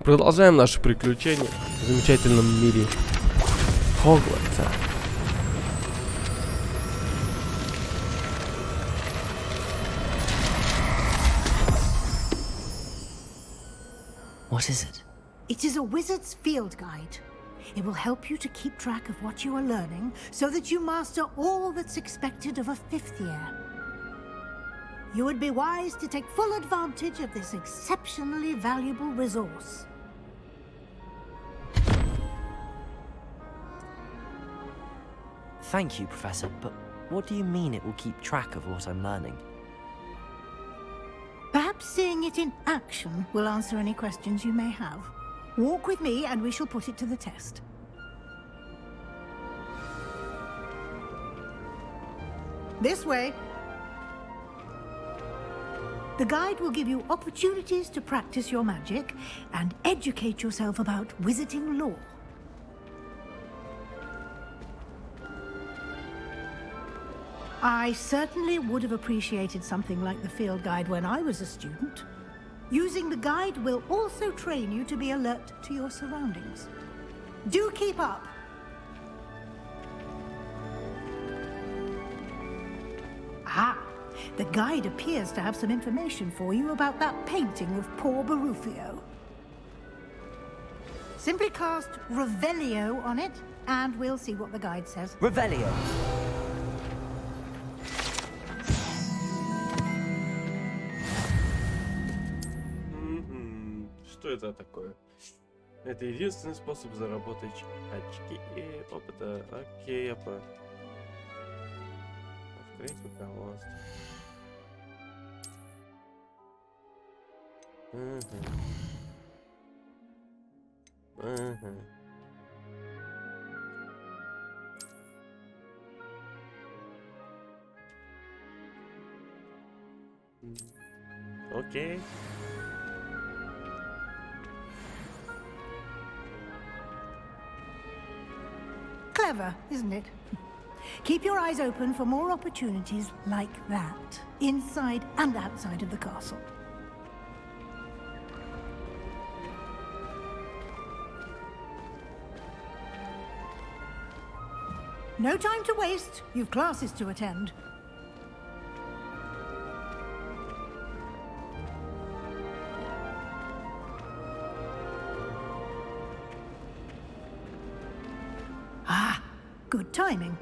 Продолжаем наши приключения в замечательном мире Хогвартса. What is it? It is a wizard's field guide. It will help you to keep track of what you are learning so that you master all that's expected of a fifth year. You would be wise to take full advantage of this exceptionally valuable resource. Thank you, Professor, but what do you mean it will keep track of what I'm learning? Perhaps seeing it in action will answer any questions you may have. Walk with me and we shall put it to the test. This way. The guide will give you opportunities to practice your magic and educate yourself about wizarding lore. I certainly would have appreciated something like the field guide when I was a student. Using the guide will also train you to be alert to your surroundings. Do keep up! Ah, the guide appears to have some information for you about that painting of poor Barufio. Simply cast Revelio on it, and we'll see what the guide says. Revelio! Что это такое? Это единственный способ заработать очки и опыта. Окей, я понял. Открыть руководство. Окей. Clever, isn't it? Keep your eyes open for more opportunities like that, inside and outside of the castle. No time to waste. You've classes to attend. Ah, good timing.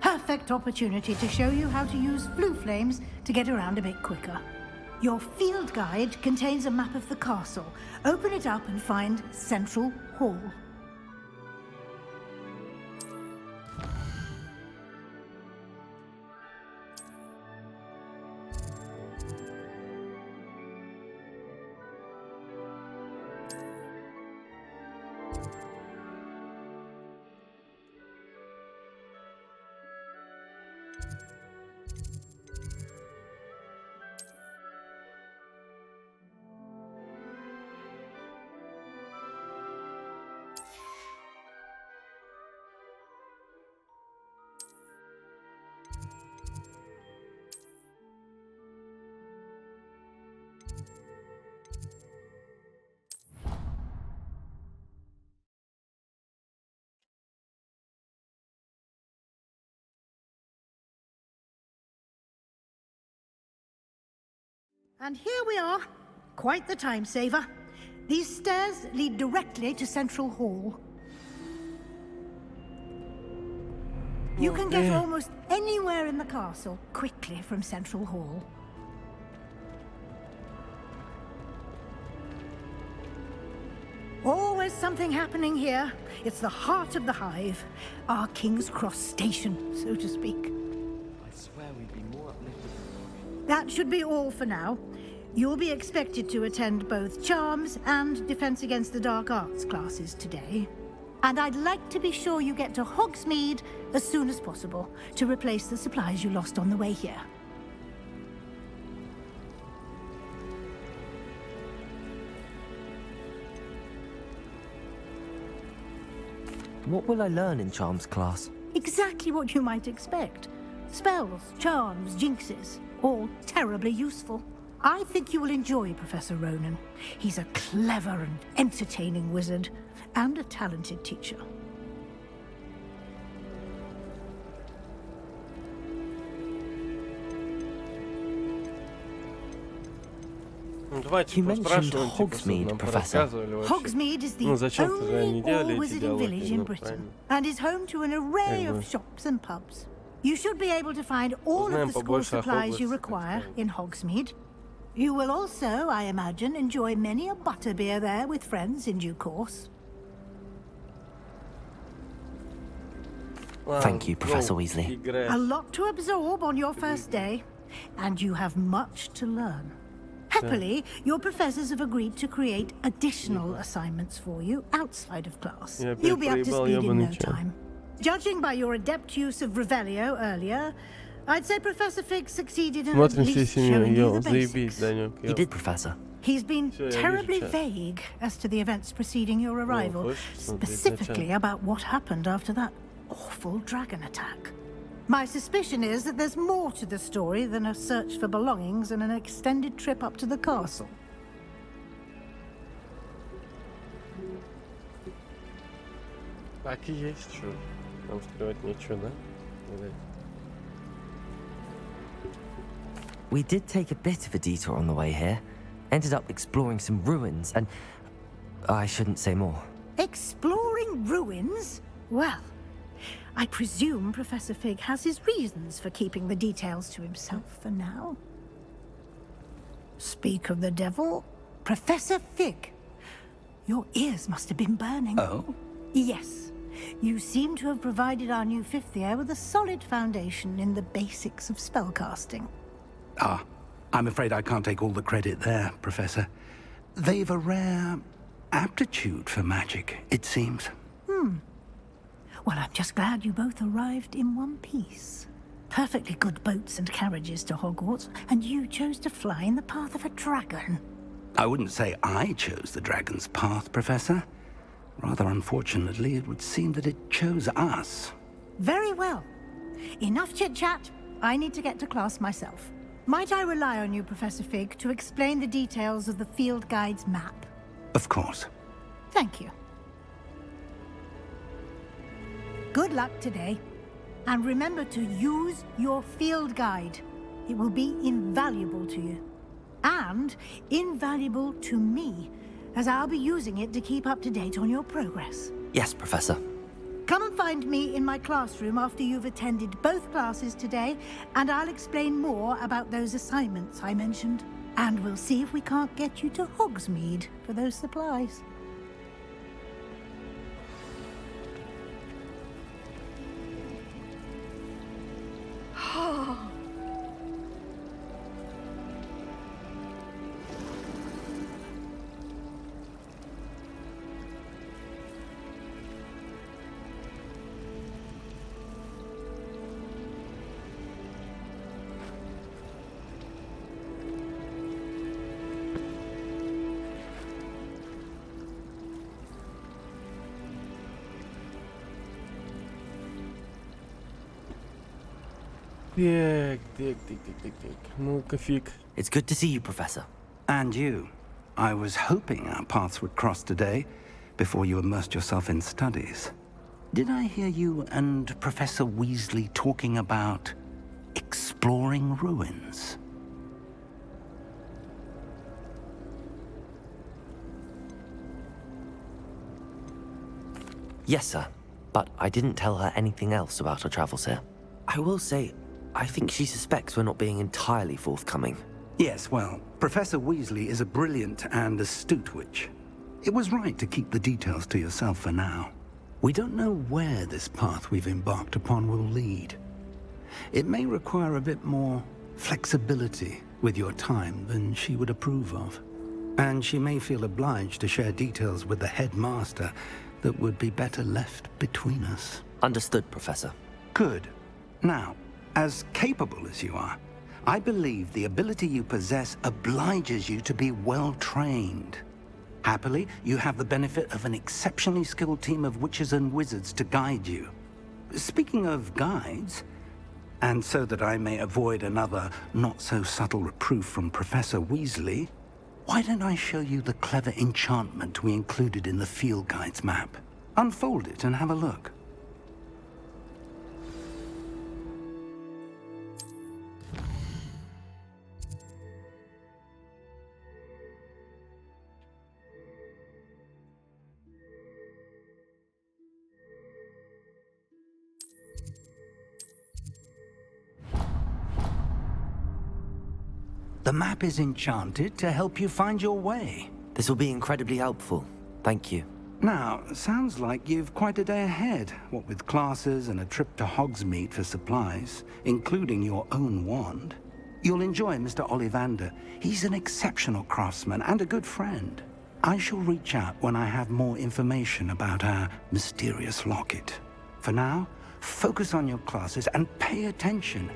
Perfect opportunity to show you how to use flue flames to get around a bit quicker. Your field guide contains a map of the castle. Open it up and find Central Hall. And here we are. Quite the time saver. These stairs lead directly to Central Hall. You can get almost anywhere in the castle quickly from Central Hall. Always something happening here. It's the heart of the hive. Our King's Cross station, so to speak. I swear we'd be more uplifted. That should be all for now. You'll be expected to attend both Charms and Defense Against the Dark Arts classes today. And I'd like to be sure you get to Hogsmeade as soon as possible to replace the supplies you lost on the way here. What will I learn in Charms class? Exactly what you might expect. Spells, charms, jinxes, all terribly useful. I think you will enjoy Professor Ronan. He's a clever and entertaining wizard, and a talented teacher. Давайте You mentioned поспрашиваем, типа, Hogsmeade, чтобы нам Professor. порассказывали вообще. Hogsmeade is the Ну, зачем-то же они only делали эти all-wizarding диалоги, village in ну, Britain, правильно. and is home to an array Как бы. of shops and pubs. You should be able to find all Узнаем of the school побольше о supplies you Hogwarts, require так сказать. in Hogsmeade. You will also, I imagine, enjoy many a butterbeer there with friends in due course. Thank you, Professor Weasley. Играет. A lot to absorb on your first day, and you have much to learn. Happily, your professors have agreed to create additional assignments for you outside of class. Я опять You'll be up to проебал speed in ёбаный no чат. time. Judging by your adept use of Revelio earlier, I'd say Professor Fig succeeded in at Смотрим всей least семьей. showing you Йоу, the заебись, basics. Данек. You did, Professor. He's been Всё, я вижу terribly чат. vague as to the events preceding your arrival, хочешь смотреть на specifically чат? about what happened after that awful dragon attack. My suspicion is that there's more to the story than a search for belongings and an extended trip up to the castle. Так и есть, что там скрывать нечего, да? Блядь. We did take a bit of a detour on the way here. Ended up exploring some ruins and... I shouldn't say more. Exploring ruins? Well, I presume Professor Fig has his reasons for keeping the details to himself for now. Speak of the devil, Professor Fig. Your ears must have been burning. Oh? Yes. You seem to have provided our new fifth year with a solid foundation in the basics of spellcasting. Ah, I'm afraid I can't take all the credit there, Professor. They've a rare aptitude for magic, it seems. Well, I'm just glad you both arrived in one piece. Perfectly good boats and carriages to Hogwarts, and you chose to fly in the path of a dragon. I wouldn't say I chose the dragon's path, Professor. Rather unfortunately, it would seem that it chose us. Very well. Enough chit-chat. I need to get to class myself. Might I rely on you, Professor Fig, to explain the details of the field guide's map? Of course. Thank you. Good luck today. And remember to use your field guide. It will be invaluable to you. And invaluable to me, as I'll be using it to keep up to date on your progress. Yes, Professor. Come and find me in my classroom after you've attended both classes today, and I'll explain more about those assignments I mentioned. And we'll see if we can't get you to Hogsmeade for those supplies. Так. Ну-ка, фиг. It's good to see you, Professor. And you. I was hoping our paths would cross today, before you immersed yourself in studies. Did I hear you and Professor Weasley talking about exploring ruins? Yes, sir. But I didn't tell her anything else about our travels here. I will say, I think she suspects we're not being entirely forthcoming. Yes, well, Professor Weasley is a brilliant and astute witch. It was right to keep the details to yourself for now. We don't know where this path we've embarked upon will lead. It may require a bit more flexibility with your time than she would approve of. And she may feel obliged to share details with the headmaster that would be better left between us. Understood, Professor. Good. Now, as capable as you are, I believe the ability you possess obliges you to be well trained. Happily, you have the benefit of an exceptionally skilled team of witches and wizards to guide you. Speaking of guides, And so that I may avoid another not-so-subtle reproof from Professor Weasley, why don't I show you the clever enchantment we included in the field guide's map? Unfold it and have a look. The map is enchanted to help you find your way. This will be incredibly helpful. Thank you. Now, sounds like you've quite a day ahead, what with classes and a trip to Hogsmeade for supplies, including your own wand. You'll enjoy Mr. Ollivander. He's an exceptional craftsman and a good friend. I shall reach out when I have more information about our mysterious locket. For now, focus on your classes and pay attention.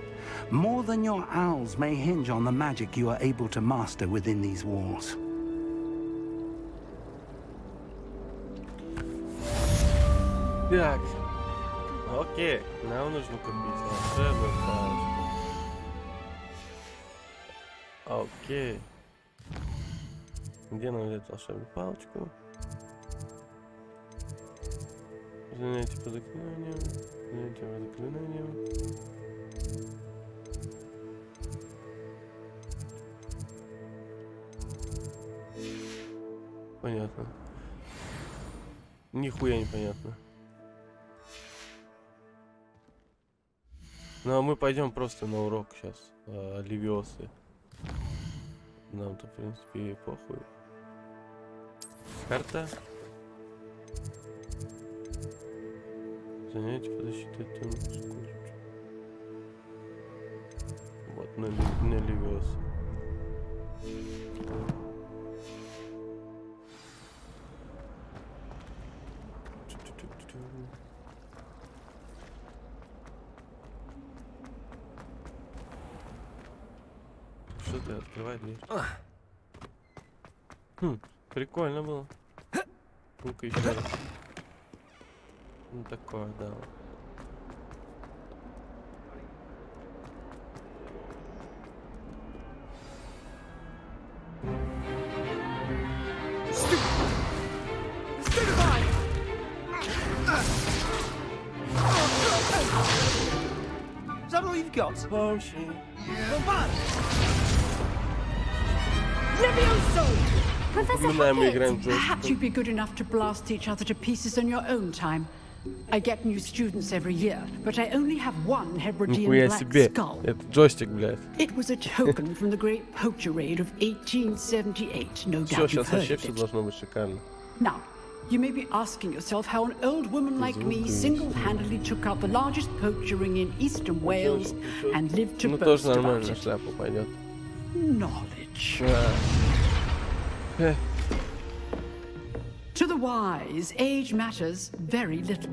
More than your owls may hinge on the magic you are able to master within these walls. Так, окей, нам нужно купить волшебную палочку. Окей. Где нам взять волшебную палочку? Занятие по заклинаниям. Занятие по заклинаниям. Понятно. Нихуя непонятно. Ну а мы пойдем просто на урок сейчас. Левиосы. Нам-то, в принципе, и похуй. Карта. Занятие по защите от темных. Вот, на левиосы. Что ты, открывай дверь. Прикольно было. Ну-ка еще раз. Ну такое, да. Is that all you've got? Oh shit. Come on! Professor Напоминаем, мы играем в Hogwarts, джойстиком. perhaps you'd be good enough to blast each other to pieces on your own time. I get new students every year, but I only have one Hebridean Нихуя black себе. skull. Это джойстик, блядь. It was a token from the great poacher raid of 1878. No Все, doubt you've сейчас heard вообще of все it. должно быть шикарно. Now, you may be asking yourself how an old woman like me single-handedly took out the largest poacher ring in eastern Wales and lived to Ну тоже boast about нормально, it. шляпа пойдет. Knowledge. Да. To the wise, age matters very little.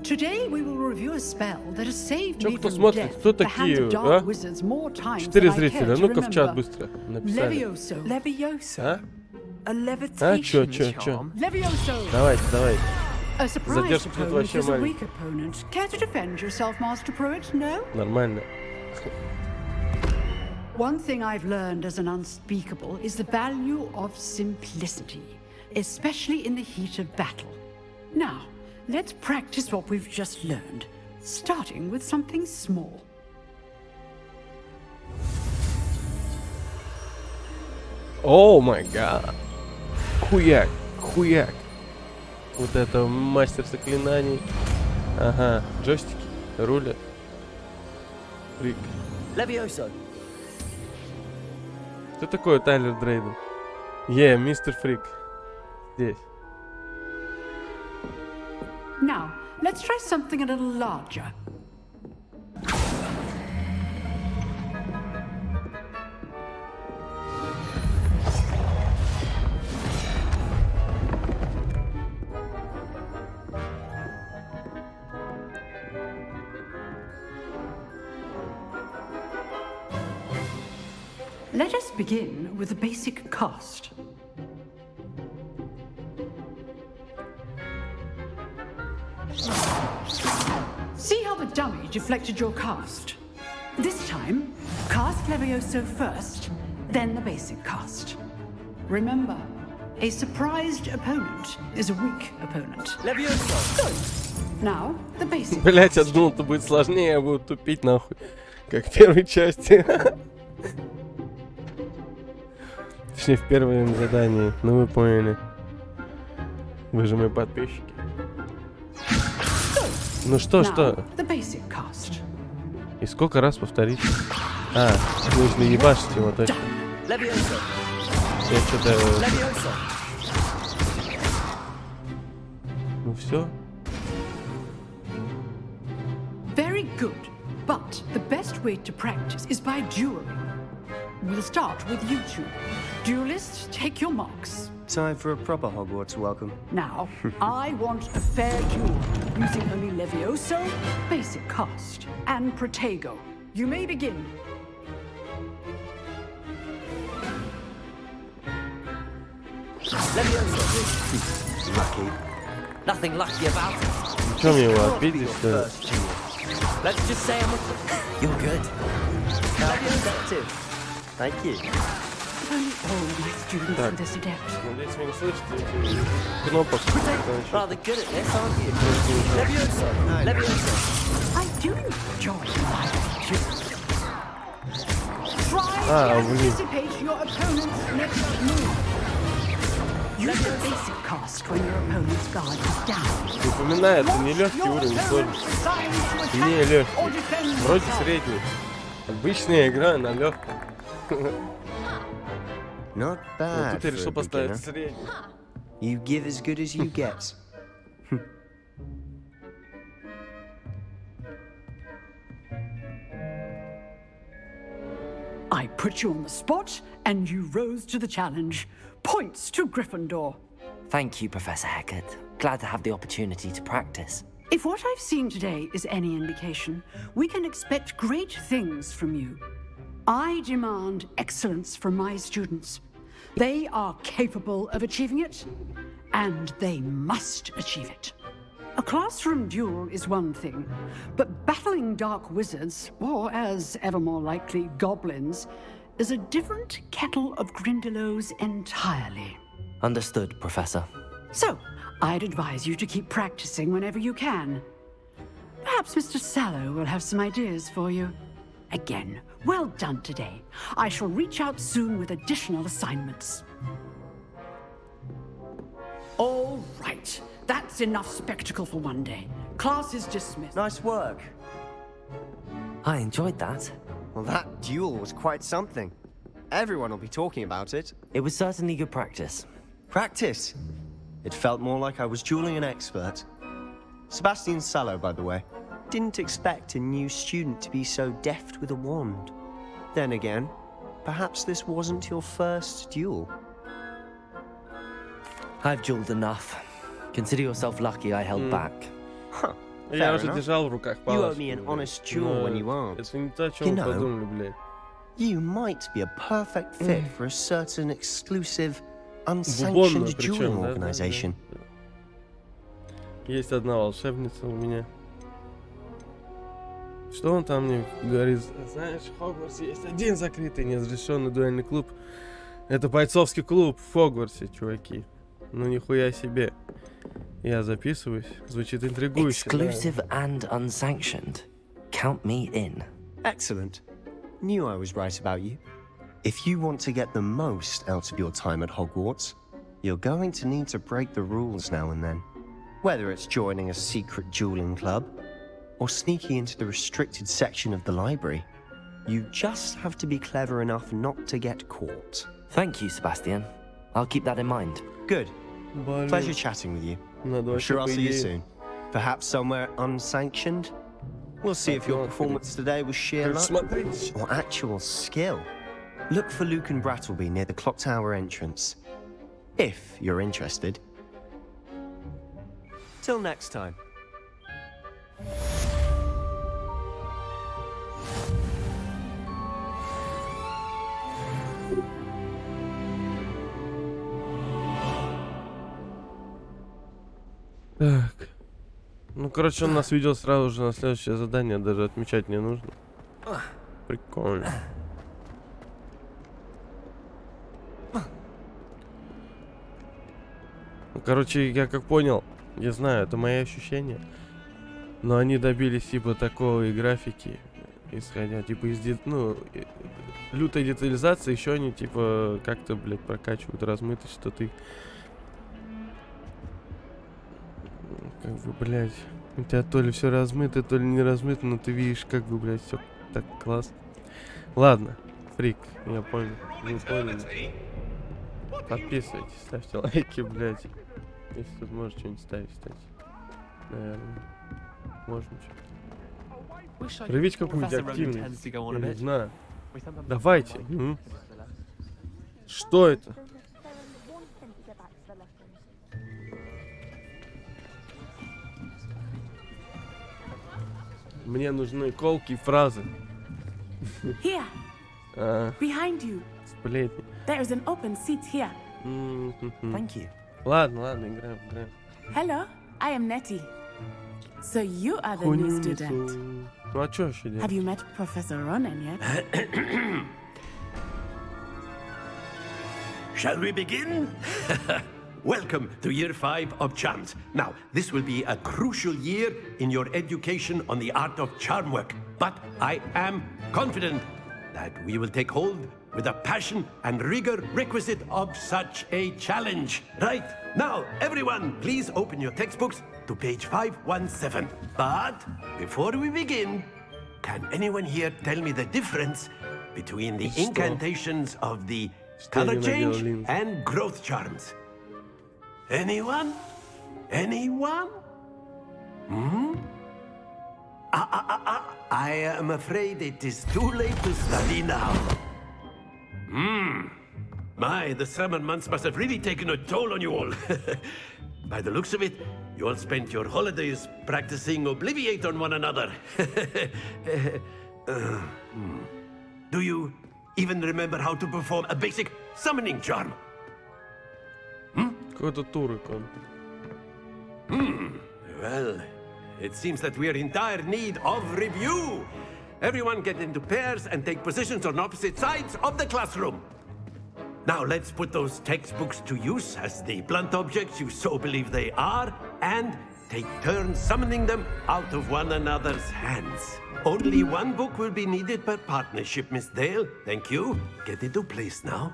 Today we will review a spell that has saved Чё, me кто from смотрит? death Кто at the hands такие, of dark а? wizards more times 4 than I care зрителя, to ну-ка в чат remember. быстро написали. Levioso. Levioso? А? A levitation чё? charm? Levioso. Давайте. A surprise Задержка тут opponent вообще is a маленькая. weak opponent. Care to defend yourself, Master Pruitt? No? Нормально. One thing I've learned as an unspeakable is the value of simplicity, especially in the heat of battle. Now, let's practice what we've just learned, starting with something small. О май гад. Хуяк. Вот это мастер заклинаний. Ага, джойстики рулят. Фрик. Levioso. Кто такой Тайлер Дрейден? Мистер Фрик. Здесь. Now, let's try something a little larger. Let us begin with the basic cast. See how the another dummy deflected your cast. This time, cast Levioso first, then the basic cast. Remember, a surprised opponent is a weak opponent. Levioso! Now, the basic Блять, я cast. думал, это будет сложнее, я буду тупить нахуй. Как в первой части. Точнее, в первом задании. Ну вы поняли. Вы же мои подписчики. Ну что? Now, the basic cast. И сколько раз повторить? А, нужно ебашить его, точно. Levioso! Я что-то... Levioso! Ну все. Very good. But the best way to practice is by dueling. We'll start with you two. Duelists, take your marks. Time for a proper Hogwarts welcome. Now, I want a fair duel using only Levioso, basic cast, and Protego. You may begin. Levioso! Lucky. Nothing lucky about it. Чем мне его Can't be отбить, your если... first duel. Let's just say You're good. Effective. Thank you. If only all my students were this adept. Надеюсь, вы не слышите этих кнопок. Rather good at this, aren't you? Levioso! Levioso! I do enjoy my duels. Try Ah, to блин. anticipate your opponent's next move. Use the basic cast when your opponent's guard is down. Напоминаю, это не легкий уровень соли. Не легкий. Вроде средний. Обычная игра на легком. Not Вот bad тут я for решил a поставить beginner. средний. You give as good as you get. I put you on the spot, and you rose to the challenge. Points to Gryffindor. Thank you, Professor Heckert. Glad to have the opportunity to practice. If what I've seen today is any indication, we can expect great things from you. I demand excellence from my students. They are capable of achieving it, and they must achieve it. A classroom duel is one thing, but battling dark wizards, or as ever more likely, goblins, is a different kettle of Grindylows entirely. Understood, Professor. So, I'd advise you to keep practicing whenever you can. Perhaps Mr. Sallow will have some ideas for you. Again, well done today. I shall reach out soon with additional assignments. All right. That's enough spectacle for one day. Class is dismissed. Nice work. I enjoyed that. Well, that duel was quite something. Everyone will be talking about it. It was certainly good practice. Practice. It felt more like I was dueling an expert. Sebastian Sallow, by the way. Didn't expect a new student to be so deft with a wand. Then again, perhaps this wasn't your first duel. I've dueled enough. Consider yourself lucky I held back. Huh. Я Fair уже enough. держал в руках You owe палочку. me an honest duel Но when you aren't. это не то, о чем You вы know. подумали, блядь. You might be a perfect fit for a certain exclusive, Бубонную unsanctioned причем, dueling да, organization. да. Есть одна волшебница у меня. Что он там мне говорит? Знаешь, в Хогвартсе есть один закрытый, неразрешенный дуэльный клуб. Это бойцовский клуб в Хогвартсе, чуваки. Ну нихуя себе. Я записываюсь. Звучит интригующе. да. Exclusive and unsanctioned. Count me in. Excellent. Knew I was right about you. If you want to get the most out of your time at Hogwarts, you're going to need to break the rules now and then. Whether it's joining a secret dueling club, or sneaking into the restricted section of the library, you just have to be clever enough not to get caught. Thank you, Sebastian. I'll keep that in mind. Good. Блин, Pleasure chatting with you. надо I'm вообще sure I'll по see you идее- soon. Perhaps somewhere unsanctioned? We'll see if your performance today was sheer luck Смотрите. or actual skill. Look for Luke and Brattleby near the clock tower entrance. If you're interested. Till next time. Так. Ну, короче, он нас видел сразу же на следующее задание, даже отмечать не нужно. Прикольно. Ну, короче, я как понял, я знаю, это мои ощущения, но они добились типа такого и графики, исходя типа из лютой детализации, еще они типа как-то, блядь, прокачивают размытость, что ты как бы, блядь, у тебя то ли все размыто, то ли не размыто, но ты видишь, как бы, блядь, все так классно. Ладно, фрик, я понял, вы поняли. Подписывайтесь, ставьте лайки, блядь. Если тут можешь что-нибудь ставить, кстати. Наверное. Можно что-то. Проявить какую-нибудь активность. Я не знаю. Давайте. Что это? Мне нужны колкие фразы. Here, behind you. Сплетни. There is an open seat here. Thank you. Ладно, играем. Hello, I am Nettie. So you are the new student. Ну а что еще делать? Have you met Professor Ronan yet? Shall we begin? Welcome to year 5 of charms. Now, this will be a crucial year in your education on the art of charm work. But I am confident that we will take hold with the passion and rigor requisite of such a challenge. Right, now, everyone, please open your textbooks to page 517. But before we begin, can anyone here tell me the difference between the incantations of the color change and growth charms? Anyone? Anyone? I am afraid it is too late to study now. My, the summer months must have really taken a toll on you all. By the looks of it, you all spent your holidays practicing Obliviate on one another. Do you even remember how to perform a basic summoning charm? Какой-то турик он. Well, it seems that we are in dire need of review. Everyone get into pairs and take positions on opposite sides of the classroom. Now let's put those textbooks to use as the blunt objects you so believe they are, and take turns summoning them out of one another's hands. Only one book will be needed per partnership, Miss Dale. Thank you. Get into place now.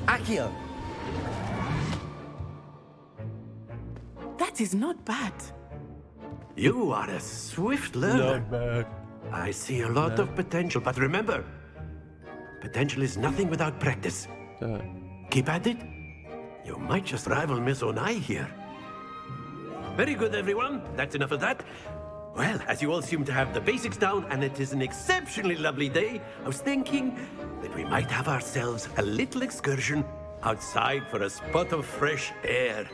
Accio! That is not bad. You are a swift learner. Not bad. I see a lot of potential, but remember, potential is nothing without practice. Так. Keep at it. You might just rival Miss Onai here. Very good, everyone. That's enough of that. Well, as you all seem to have the basics down, and it is an exceptionally lovely day, I was thinking that we might have ourselves a little excursion outside for a spot of fresh air.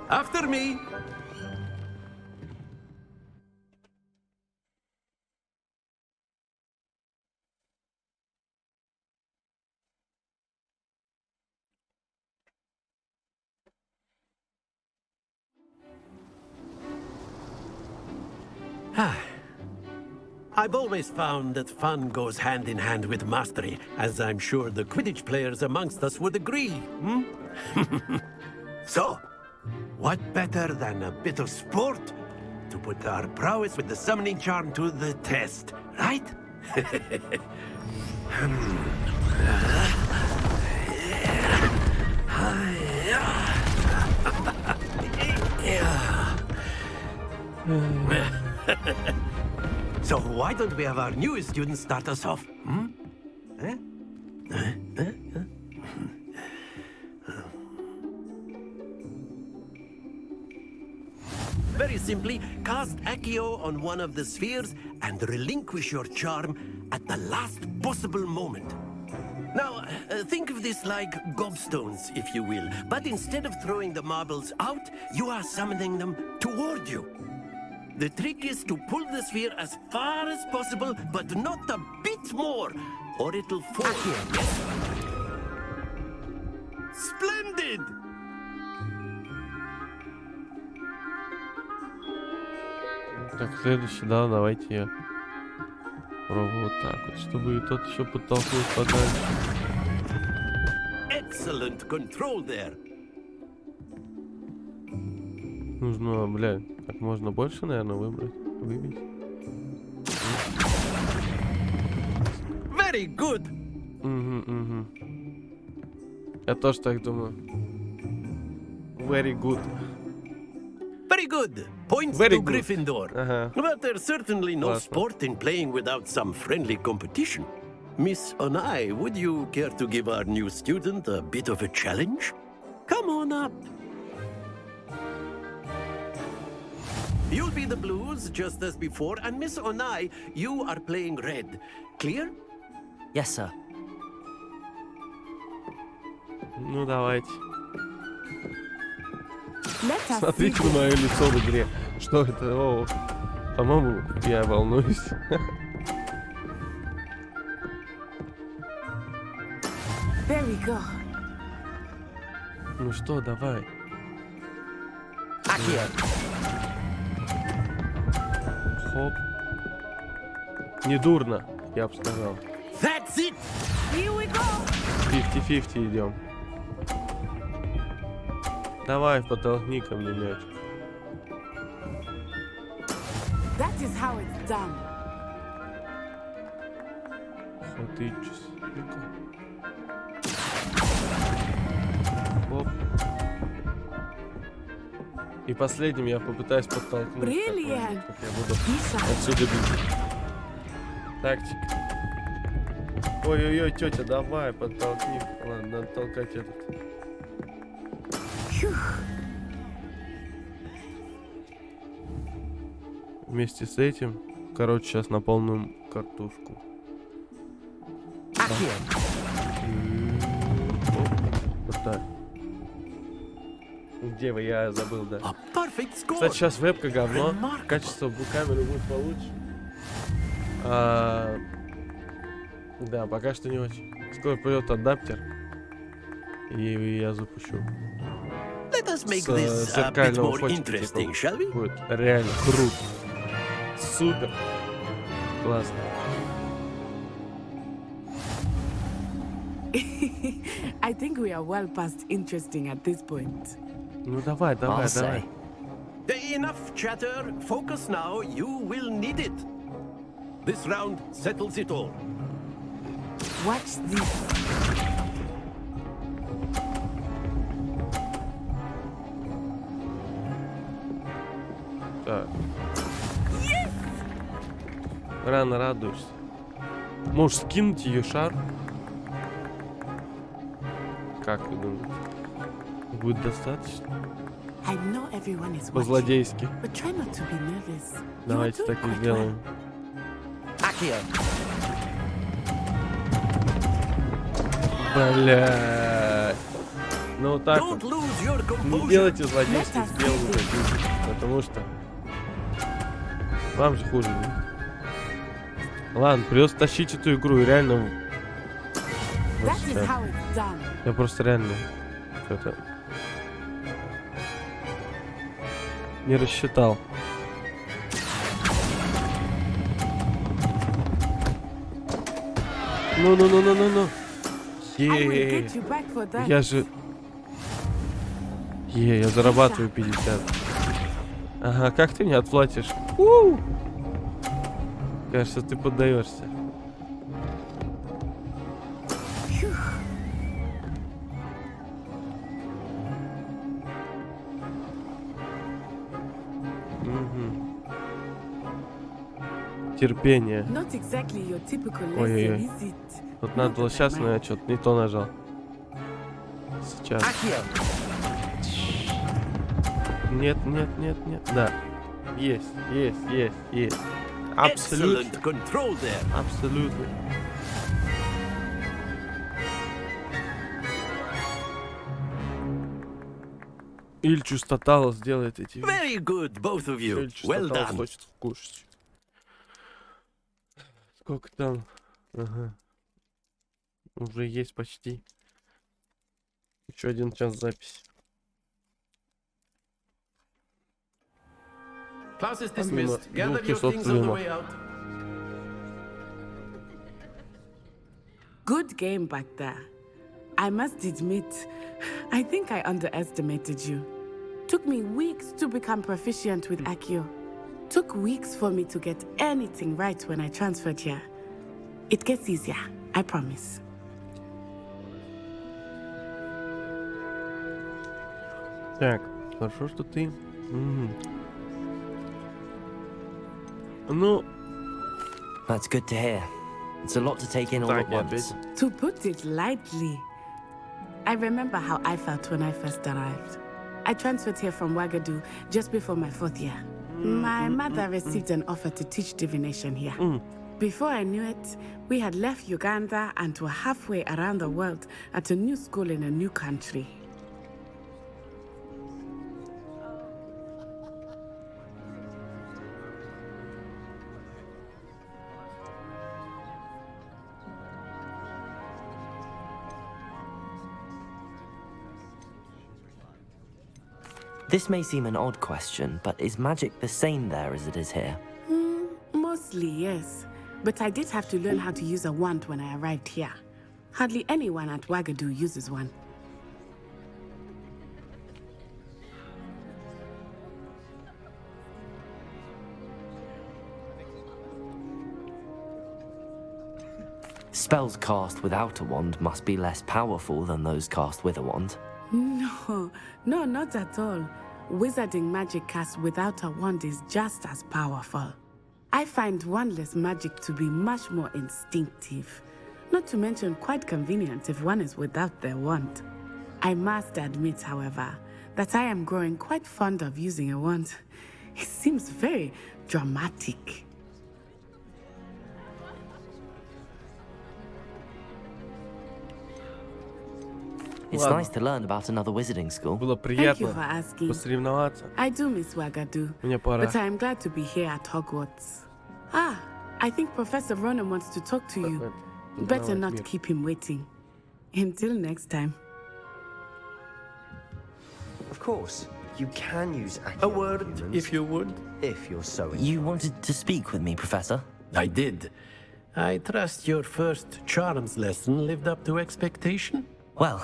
After me. I've always found that fun goes hand in hand with mastery, as I'm sure the Quidditch players amongst us would agree. So, what better than a bit of sport to put our prowess with the summoning charm to the test, right? So why don't we have our newest student start us off? Very simply, cast Accio on one of the spheres and relinquish your charm at the last possible moment. Now, think of this like gobstones, if you will. But instead of throwing the marbles out, you are summoning them toward you. The trick is to pull the sphere as far as possible, but not a bit more, or it'll fall. Yes? Splendid! Так, следующий, да, давайте я пробую вот так вот, чтобы и тот еще подтолкнул подальше. Excellent control there. Нужно, бля, как можно больше, наверное, выбить. Very good. Угу. Я тоже так думаю. Very good. Very good. Points Very to good. Gryffindor. But there's certainly no sport in playing without some friendly competition. Miss Onai, would you care to give our new student a bit of a challenge? Come on up. You'll be the blues just as before, and Miss Onai, you are playing red. Clear? Yes, sir. Ну, давайте. Let us see. Смотрите на мое лицо в игре. Что это? О, по-моему, я волнуюсь. There we go. Ну что, давай. Хоп. Недурно, я бы сказал. That's it! Here we go. 50-50 идем. Давай, подтолкни ко мне мяч. That is how it's done. Хватычись. Оп. И последним я попытаюсь подтолкнуть. Brilliant. Как я буду отсюда бить. Тактика. Ой-ой-ой, тетя, давай, подтолкни. Ладно, надо толкать этот. Вместе с этим, короче, сейчас на полную картошку. Вот так. Где вы? Я забыл, да. Кстати, сейчас вебка говно. Качество камеры будет получше. Да, пока что не очень. Скоро придет адаптер. И я запущу. С зеркального фотика будет реально круто. Супер. Классно. I think we are well past interesting at this point. Ну давай, давай, давай. Enough chatter. Focus now. You will need it. This round settles it all. Watch this. Так. Рано радуешься. Можешь скинуть ее шар? Как вы думаете? Будет достаточно? I know everyone is watching, По-злодейски. but try not to be nervous. Давайте так и сделаем. Блядь. Ну вот так вот. Не делайте злодейских дел, потому что вам же хуже будет. Ладно, придется тащить эту игру и реально. That is how it's done. Я просто реально что-то не рассчитал. Ну. I will get you back for that. Я же... я зарабатываю 50. Ага, как ты мне отплатишь? Кажется, ты поддаешься. Терпение. Not exactly your typical lesson, Ой-ой-ой. is it? Тут надо было сейчас, но я что-то не то нажал. Сейчас. Нет. Да. Есть. Абсолютно. Абсолютно. Ильчу Статала сделает эти вещи. Very good, both of you. Ильчу Well Статала done. хочет кушать. Сколько там? Ага. Уже есть почти. Еще 1 час записи. Class is dismissed. Gather your things on the way out. Good game back there. I must admit, I think I underestimated you. Took me weeks to become proficient with Accio. Took weeks for me to get anything right when I transferred here. It gets easier, I promise. Так, хорошо, что ты... Ну... That's good to hear. It's a lot to take in all at once. To put it lightly, I remember how I felt when I first arrived. I transferred here from Ouagadougou just before my 4th year. My mother received an offer to teach divination here. Before I knew it, we had left Uganda and were halfway around the world at a new school in a new country. This may seem an odd question, but is magic the same there as it is here? Mostly, yes. But I did have to learn how to use a wand when I arrived here. Hardly anyone at Ouagadougou uses one. Spells cast without a wand must be less powerful than those cast with a wand. No, not at all. Wizarding magic cast without a wand is just as powerful. I find wandless magic to be much more instinctive. Not to mention quite convenient if one is without their wand. I must admit, however, that I am growing quite fond of using a wand. It seems very dramatic. It's nice to learn about another wizarding school. Было Thank you приятно for asking. посоревноваться. I do miss Ouagadougou, Мне пора. but I am glad to be here at Hogwarts. Ah, I think Professor Ronan wants to talk to you. Better not keep him waiting. Until next time. Of course, you can use A word, if you would. if you're so You wanted to speak with me, Professor? I did. I trust your first charms lesson lived up to expectation. Well,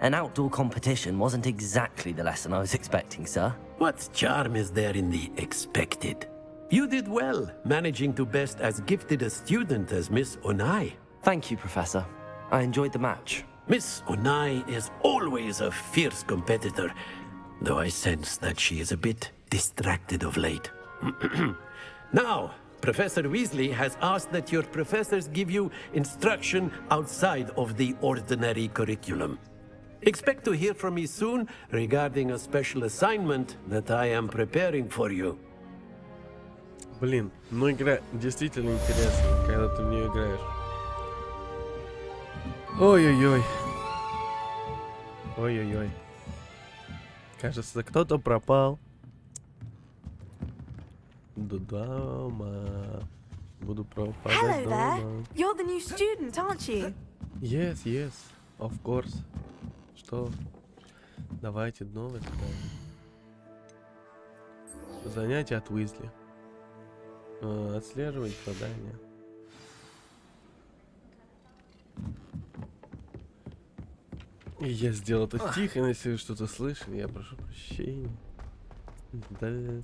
an outdoor competition wasn't exactly the lesson I was expecting, sir. What charm is there in the expected? You did well, managing to best as gifted a student as Miss Onai. Thank you, Professor. I enjoyed the match. Miss Onai is always a fierce competitor, though I sense that she is a bit distracted of late. Now, Professor Weasley has asked that your professors give you instruction outside of the ordinary curriculum. Expect to hear from me soon regarding a special assignment that I am preparing for you. Блин, ну игра действительно интересная, когда ты в нее играешь. Ой-ой-ой. Ой-ой-ой. Кажется, кто-то пропал. До дома. Буду пропадать Hello дома. there. You're the new student, aren't you? Yes, yes, of course. Что? Давайте новость. Занятия от Уизли. Отслеживать задания. И я сделал это тихо, если вы что-то слышали, я прошу прощения. Да.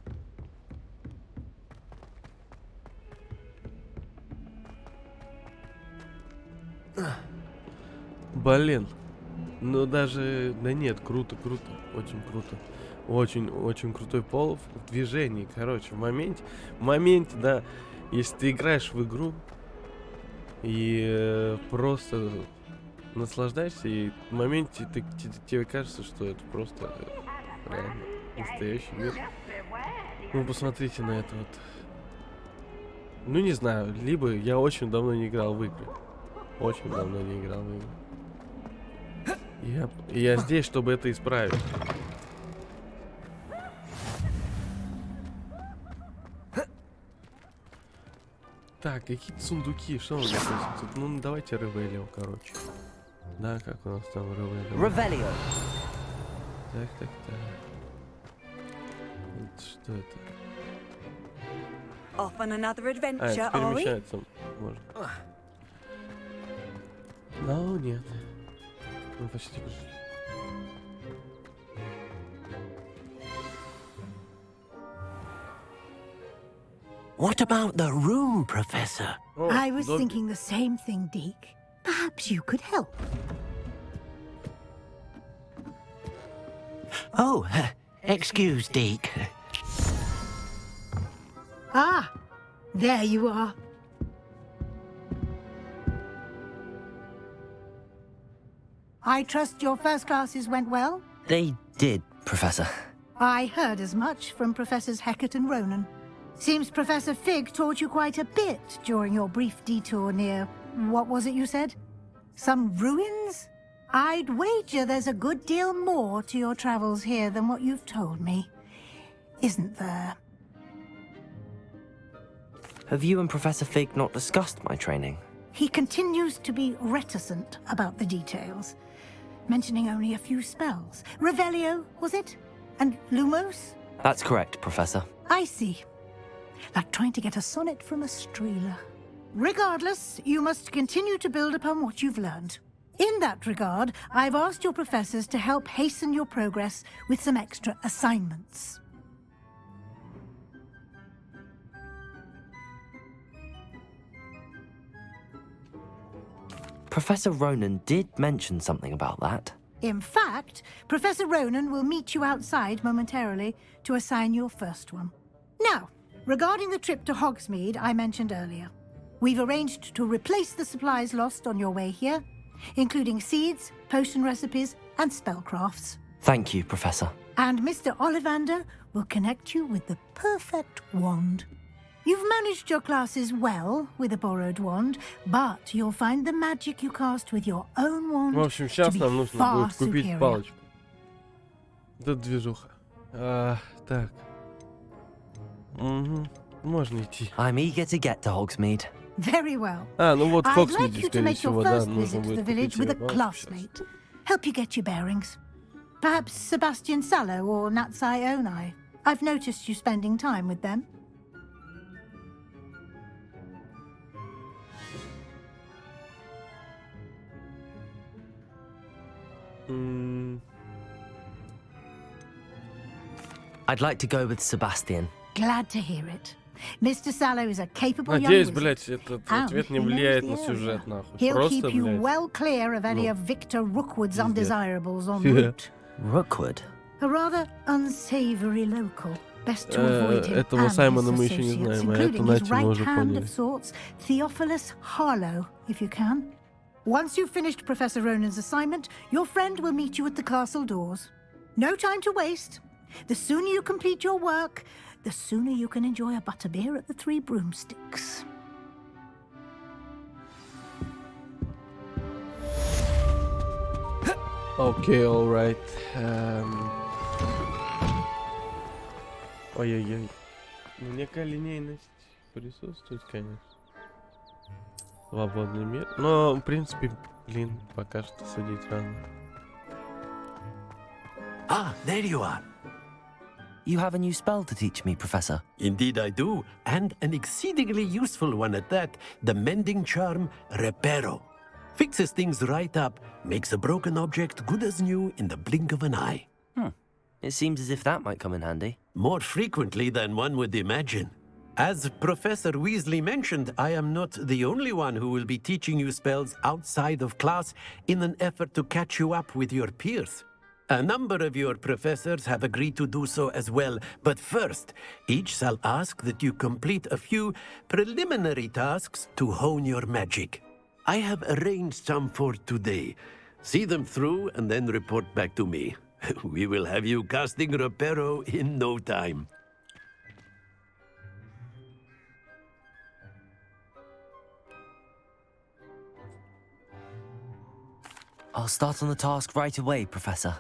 Блин. Ну даже... Да нет, круто, круто. Очень круто. Очень крутой пол в движении. Короче, в моменте, да. Если ты играешь в игру и просто наслаждаешься, и в моменте тебе кажется, что это просто реально настоящий мир. Ну, посмотрите на это вот. Ну, не знаю, либо я очень давно не играл в игры. Очень давно не играл в игры. Я здесь, чтобы это исправить. Так, какие-то сундуки, что у нас тут? Ну, давайте Ревелио, короче. Да, как у нас там Ревелио? Revelio. Так. Вот что это? Off on another А, adventure, это are we? перемещается можно. Ну, нет. Мы почти пришли. What about the room, Professor? О, I was Добби. thinking the same thing, Deke. Perhaps you could help. Oh, excuse, Deke. Ah, there you are. I trust your first classes went well? They did, Professor. I heard as much from Professors Hecat and Ronan. Seems Professor Fig taught you quite a bit during your brief detour near... what was it you said? Some ruins? I'd wager there's a good deal more to your travels here than what you've told me. Isn't there? Have you and Professor Fig not discussed my training? He continues to be reticent about the details, mentioning only a few spells. Revelio, was it? And Lumos? That's correct, Professor. I see. Like trying to get a sonnet from a streeler. Regardless, you must continue to build upon what you've learned. In that regard, I've asked your professors to help hasten your progress with some extra assignments. Professor Ronan did mention something about that. In fact, Professor Ronan will meet you outside momentarily to assign your first one. Now, regarding the trip to Hogsmeade I mentioned earlier, we've arranged to replace the supplies lost on your way here, including seeds, potion recipes, and spellcrafts. Thank you, Professor. And Mr. Ollivander will connect you with the perfect wand. You've managed your classes well with a borrowed wand, but you'll find the magic you cast with your own wand В общем, to сейчас be нам нужно far будет купить superior. палочку. Это движуха. Так. Угу. Можно идти. I'm eager to get to Hogsmeade. Very well. Ну вот в I'd like Хоксмиде, you to скорее make your всего, да, first нужно visit to the будет village купить with a ее палочку сейчас. classmate. Help you get your bearings. Perhaps Sebastian Sallow or Natsai Onai. I've noticed you spending time with them. I'd like to go with Sebastian. Glad to hear it. Mr. Sallow is a capable young Надеюсь, wizard. блядь, этот And ответ не he knows влияет the на area. сюжет, нахуй. He'll Просто, keep you блядь. well clear of any Ну, of Victor Rookwood's пиздец. undesirables en Yeah. route. Rookwood? A rather unsavory local. Best to avoid him Этого and Саймона his мы еще не associates, знаем, а эту including his Нати мы right уже hand поняли. of sorts, Theophilus Harlow, if you can. Once you've finished Professor Ronan's assignment, your friend will meet you at the castle doors. No time to waste. The sooner you complete your work, the sooner you can enjoy a butterbeer at the Three Broomsticks. Окей, alright. Ой-ой-ой. Ну, некая линейность присутствует, конечно. Свободный мир. Но, в принципе, блин, пока что судить рано. Ah, there you are. You have a new spell to teach me, Professor. Indeed I do, and an exceedingly useful one at that, the mending charm Reparo. Fixes things right up, makes a broken object good as new in the blink of an eye. It seems as if that might come in handy. More frequently than one would imagine. As Professor Weasley mentioned, I am not the only one who will be teaching you spells outside of class in an effort to catch you up with your peers. A number of your professors have agreed to do so as well, but first, each shall ask that you complete a few preliminary tasks to hone your magic. I have arranged some for today. See them through and then report back to me. We will have you casting Reparo in no time. I'll start on the task right away, Professor.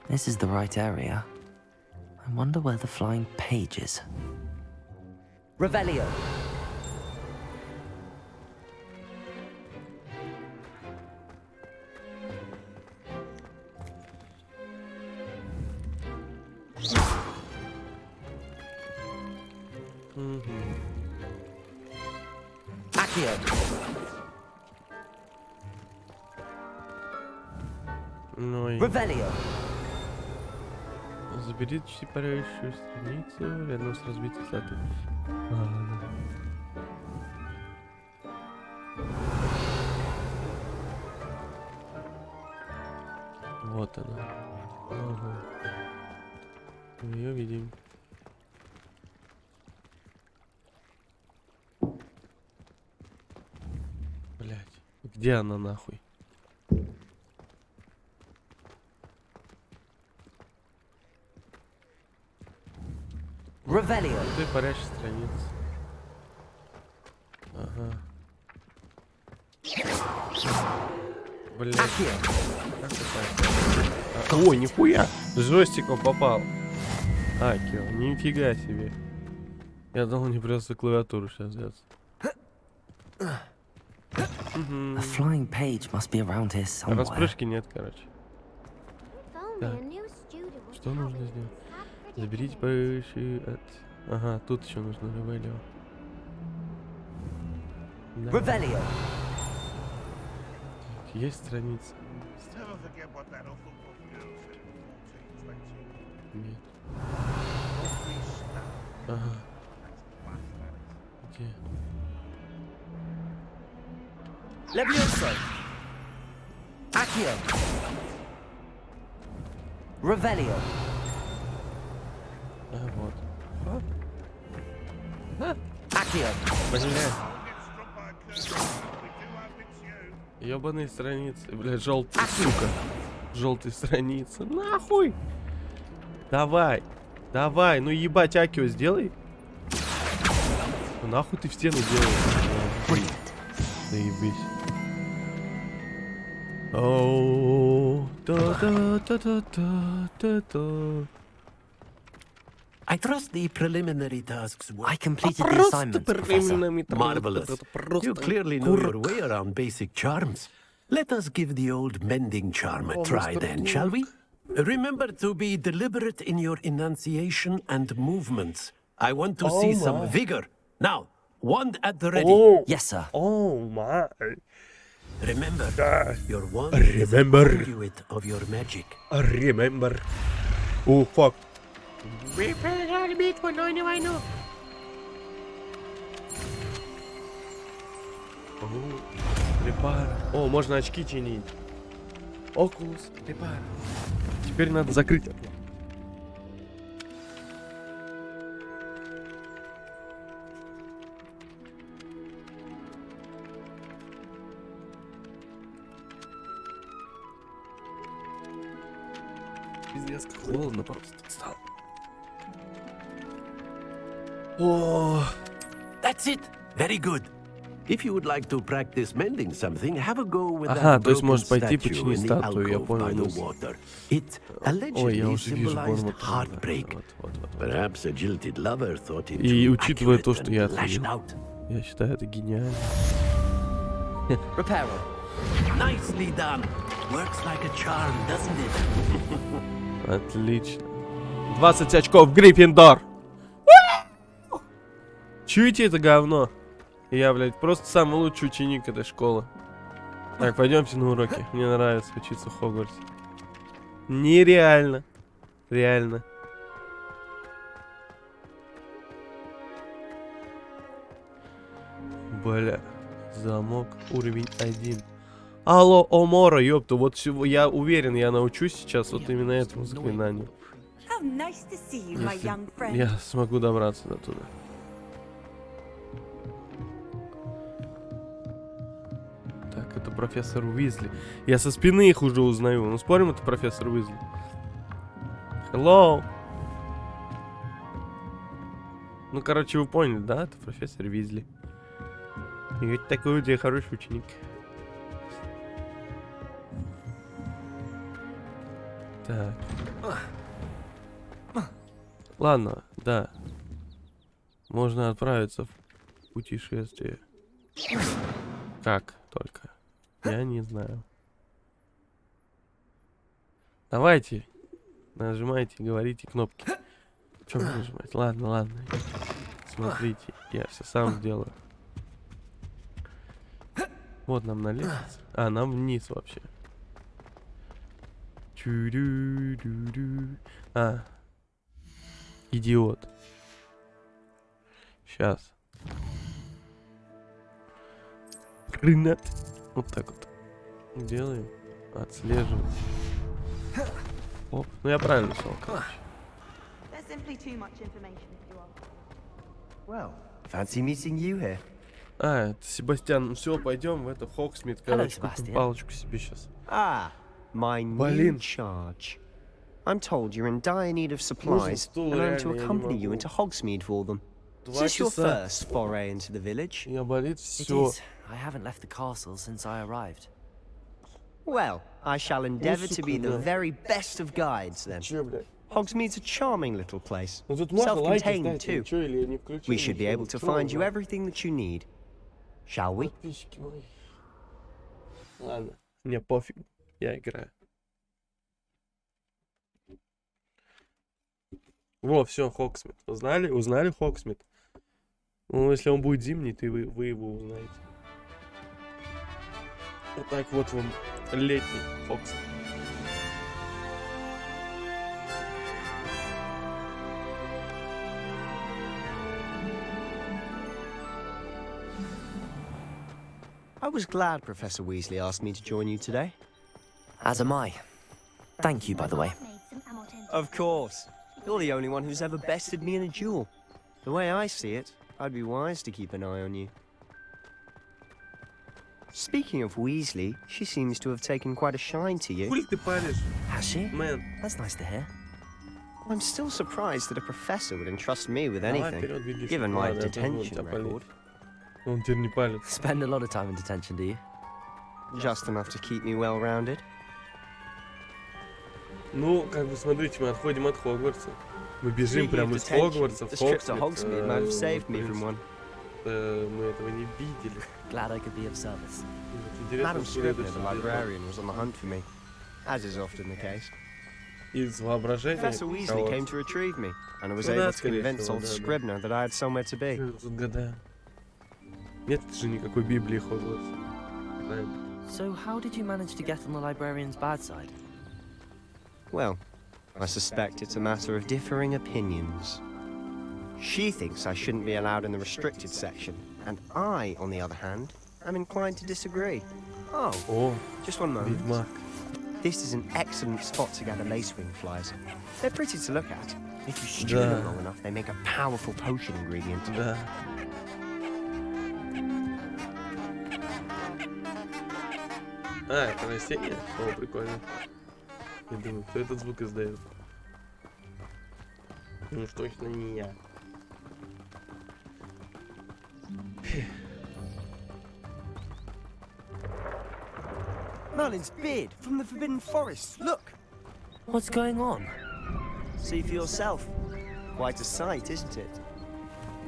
This is the right area. I wonder where the flying page is. Revelio. Accio. Ну и... Revelio. Забери чипающую страницу рядом с разбитой статуей. Ладно. Вот она. Ага. Мы ее видим. Блять, где она нахуй? Revelio. Ты парящая страница. Ага. Блять. Как это? Ой, нихуя! С жестиком попал. Акио, нифига себе. Я думал, мне придется клавиатуру сейчас взяться. A flying page must be around here somewhere. Распрыжки нет, короче. Так. Что нужно сделать? Заберите повыше от... Ага, тут еще нужно Revelio. Да. Revelio. Есть страница? Нет. Ага. Где? Levioso. Accio. Revelio. А, вот. Accio. Блядь. Ёбаные страницы. Блядь, желтые, сука. Желтые страницы. Нахуй! Давай. Давай. Ну ебать, Акио, сделай. Ну, нахуй ты в стену делаешь? Заебись. Оу. Та-та-та-та-та-та-та. I trust the preliminary tasks were I completed the assignment, Professor. marvelous. You clearly know your way around basic charms. Let us give the old mending charm a try then, shall we? Remember to be deliberate in your enunciation and movements. I want to see some vigor. Now, wand at the ready. Yes, sir. Oh my. Remember, your wand is a conduit of your magic. Remember. Oh, fuck. Мы проиграли битву, но не войну. Репар. О, можно очки чинить. Окулус, репар. Теперь надо закрыть окно. Пиздец, как холодно просто стало. О, That's it. Very good. If you would like to practice mending something, have a go with Ага, that то есть broken можешь пойти statue почини in the статую, я alcove понял. by the мысль. water. It Ой, я allegedly уже вижу symbolized вот, heartbreak. вот. Perhaps a jilted lover thought it И too учитывая accurate то, что я and lashed отменил, out. я считаю это гениально. Reparo. Nicely done. Works like a charm, doesn't it? Отлично. 20 очков, Гриффиндор! Чуете это говно? Я, блядь, просто самый лучший ученик этой школы. Так, пойдемте на уроки. Мне нравится учиться в Хогвартсе. Нереально. Реально. Бля. Замок. Уровень 1. Алло, Омора, ёпта. Вот всего, я уверен, я научусь сейчас вот именно этому заклинанию. How nice to see you, my young friend. Я смогу добраться до туда. Так, это профессор Уизли. Я со спины их уже узнаю. Ну, спорим, это профессор Уизли. Hello. Ну, короче, вы поняли, да? Это профессор Уизли. И ведь такой у тебя хороший ученик. Так. Ладно, да. Можно отправиться в путешествие. Как только? Я не знаю. Давайте. Нажимайте, говорите кнопки. Чем нажимать? Ладно, ладно. Смотрите, я все сам сделаю. Вот нам на лестнице. А, нам вниз вообще. А. Идиот. Сейчас. Рынок. Вот так вот. Делаем. Отслеживаем. Оп. Ну я правильно шел, короче. Well, fancy meeting you here. А, это Себастьян. Ну все, пойдем в это Хогсмит, короче, купим Sebastian. палочку себе сейчас. Ah, my new Блин. charge. I'm told you're in dire need of supplies, стул, and I'm to реально, я не accompany you могу. into Hogsmeade for them. Is 2 this your часа. first foray into the village? Я болит It все. is. I haven't left the castle since I arrived. Well, I shall endeavour to be the сука, да. very best of guides then. Че, блядь? Hogsmeade's a charming little place, Ну тут можно лайки self-contained ставить, или too. чё, или я не включил? We should be able to Чё find you вы? everything that you need. Shall we? Подписчики мои. Ладно, мне пофиг, я играю. Во, все, Хогсмит. Узнали? Узнали Хогсмит? Ну, если он будет зимний, то вы его узнаете. Вот так вот вам летний Хогсмит. I was glad Professor Weasley asked me to join you today. As am I. Thank you, by the way. Of course. You're the only one who's ever bested me in a duel. The way I see it, I'd be wise to keep an eye on you. Speaking of Weasley, she seems to have taken quite a shine to you. Хули ты палишь, Has she? мэн? That's nice to hear. I'm still surprised that a professor would entrust me with Давай anything, вперед, беги. given my Ладно, я тоже буду detention тебя палить. record. Он теперь не палит. Spend a lot of time in detention, do you? Just enough to keep me well-rounded. Ну, как бы, смотрите, мы отходим от Хогвартса. Мы бежим Speaking прямо of из detention, Хогвартса в this trip to Хогсмит. Hogsmeade might have saved me from one. Мы этого не видели. Glad I could be of service. Интересно, Madam что Scribner, следующий the librarian, was on the hunt for me, as is often the case. из воображения. Professor Weasley came to retrieve me, and I was able to convince old Scribner that I had somewhere to be. Тут гадаем. Нет же никакой Библии Хогвартса. Правильно. So how did you manage to get on the librarian's bad side? Well, I suspect it's a matter of differing opinions. She thinks I shouldn't be allowed in the restricted section, and I, on the other hand, am inclined to disagree. Oh, О, just one moment. Ведьмак. This is an excellent spot to gather lacewing flies. They're pretty to look at. If you stew them long enough, they make a powerful potion ingredient. Да. А, это растение? О, прикольно. Я думаю, кто этот звук издает? Ну уж точно не я. Merlin's beard from the Forbidden Forest. Look, What's going on? see for yourself. Quite a sight, isn't it?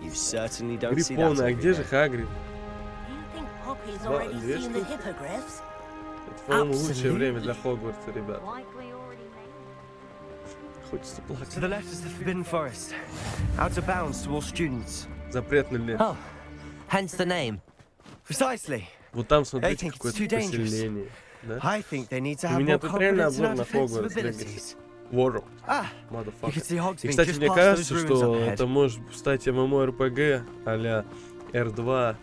You certainly don't see that Грифоны, а every где day. же Хагрид? Do you think Poppy's Два- already две seen the штуки? hippogriffs? Это, по-моему, лучшее время для Хогвартса, ребят. Likely already made. Хочется плакать. To the left is the Forbidden Forest. Out of bounds to all students. Запретный лес. Oh, hence the name. Precisely. Вот там, I смотрите, think it's какое-то too dangerous. поселение. Да? I think they need to У have меня more тут реально confidence in our обзор на defensive Хогвартс abilities. World. Ah, you Motherfucker. can see И, Hogsmeade кстати, just мне past кажется, those ruins что up ahead. это может стать MMORPG а-ля R2.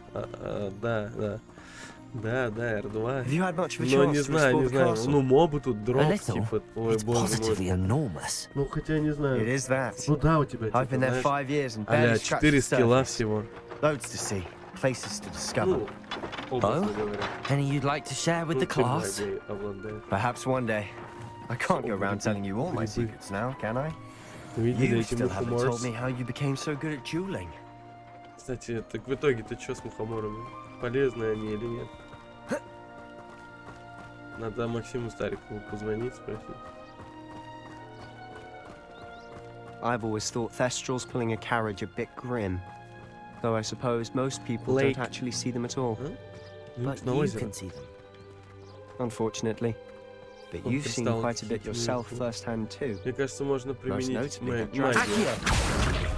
Да, R2. Have you had much of a Но chance не to знаю, explore не the знаю. castle? Ну, мобы тут A дроп, little. типа, ой, It's боже positively мой. enormous. Ну, хотя не It знаю. is that. Ну да, у тебя, I've been типа, there знаешь, 5 years and а-ля barely scratched 4 the скилла surface. всего. Loads to see, places to discover. Ну, образно говоря. Any you'd like to share with the Ну, ты class? магией обладаешь. Perhaps one day. I can't go around telling you all my secrets now, can I? Видели You эти still haven't told мухоморс? me how you became so good at dueling. Кстати, так в итоге-то что с мухоморами? Полезны они или нет? Надо Максиму Старикову позвонить, спросить. I've always thought Thestrals pulling a carriage a bit grim. Though I suppose most people Lake. don't actually see them at all. But На you озеро. can see them. Unfortunately. But Он you've seen перестал quite a bit хитрить. yourself firsthand too. Мне кажется, можно Most применить notably that магию. Accio!